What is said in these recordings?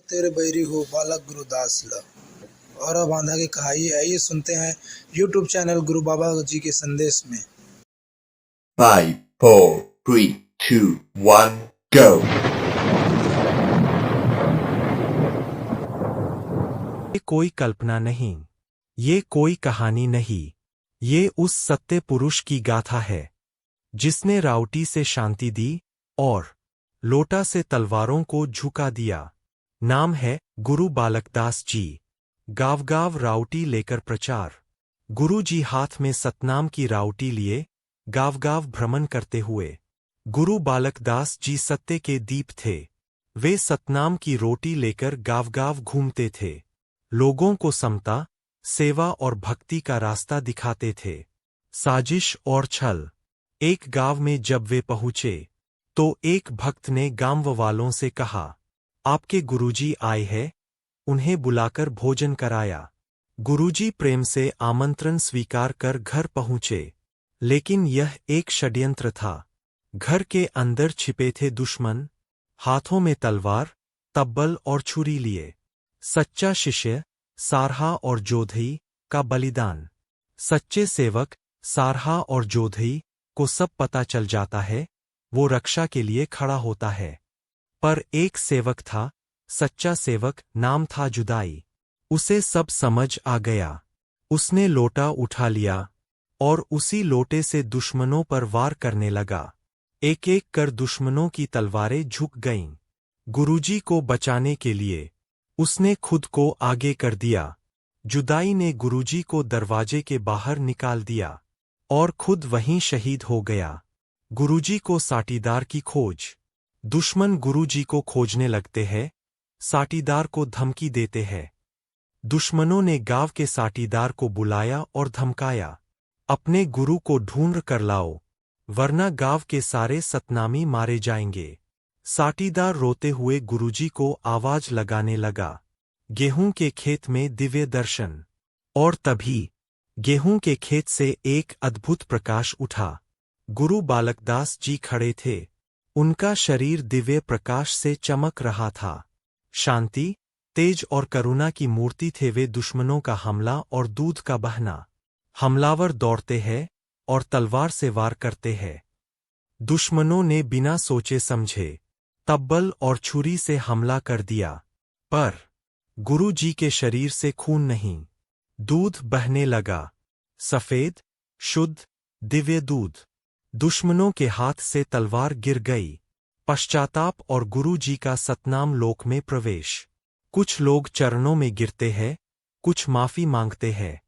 तेरे बैरी हो बालक गुरुदास ला। और अब बांधा की कहाई, आइए सुनते हैं यूट्यूब चैनल गुरु बाबा जी के संदेश में। 5, 4, 3, 2, 1, go! ये कोई कल्पना नहीं, ये कोई कहानी नहीं, ये उस सत्य पुरुष की गाथा है जिसने राउटी से शांति दी और लोटा से तलवारों को झुका दिया। नाम है गुरु बालकदास जी। गाँव गाँव राउटी लेकर प्रचार। गुरु जी हाथ में सतनाम की राउटी लिए गाँव गाँव भ्रमण करते हुए। गुरु बालकदास जी सत्य के दीप थे। वे सतनाम की रोटी लेकर गाँव गाँव घूमते थे। लोगों को समता, सेवा और भक्ति का रास्ता दिखाते थे। साजिश और छल। एक गांव में जब वे पहुंचे तो एक भक्त ने गांव वालों से कहा, आपके गुरुजी आए हैं, उन्हें बुलाकर भोजन कराया। गुरुजी प्रेम से आमंत्रण स्वीकार कर घर पहुंचे, लेकिन यह एक षड्यंत्र था। घर के अंदर छिपे थे दुश्मन, हाथों में तलवार, तब्बल और छुरी लिए। सच्चा शिष्य सारहा और जोधई का बलिदान। सच्चे सेवक सारहा और जोधई को सब पता चल जाता है, वो रक्षा के लिए खड़ा होता है। पर एक सेवक था, सच्चा सेवक, नाम था जुदाई। उसे सब समझ आ गया। उसने लोटा उठा लिया और उसी लोटे से दुश्मनों पर वार करने लगा। एक एक कर दुश्मनों की तलवारें झुक गईं। गुरुजी को बचाने के लिए उसने खुद को आगे कर दिया। जुदाई ने गुरुजी को दरवाजे के बाहर निकाल दिया और खुद वहीं शहीद हो गया। गुरुजी को साटीदार की खोज। दुश्मन गुरुजी को खोजने लगते हैं, साटीदार को धमकी देते हैं। दुश्मनों ने गांव के साटीदार को बुलाया और धमकाया, अपने गुरु को ढूंढ कर लाओ, वरना गांव के सारे सतनामी मारे जाएंगे। साटीदार रोते हुए गुरुजी को आवाज लगाने लगा। गेहूं के खेत में दिव्य दर्शन। और तभी गेहूं के खेत से एक अद्भुत प्रकाश उठा। गुरु बालकदास जी खड़े थे। उनका शरीर दिव्य प्रकाश से चमक रहा था। शांति, तेज और करुणा की मूर्ति थे वे। दुश्मनों का हमला और दूध का बहना। हमलावर दौड़ते हैं और तलवार से वार करते हैं। दुश्मनों ने बिना सोचे समझे तब्बल और छुरी से हमला कर दिया, पर गुरु जी के शरीर से खून नहीं, दूध बहने लगा। सफेद, शुद्ध, दिव्य दूध। दुश्मनों के हाथ से तलवार गिर गई। पश्चाताप और गुरु जी का सतनाम लोक में प्रवेश। कुछ लोग चरणों में गिरते हैं, कुछ माफी मांगते हैं।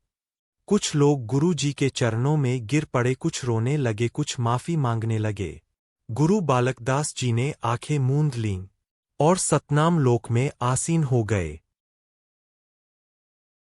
कुछ लोग गुरु जी के चरणों में गिर पड़े, कुछ रोने लगे, कुछ माफी मांगने लगे। गुरु बालकदास जी ने आंखें मूंद लीं और सतनाम लोक में आसीन हो गए।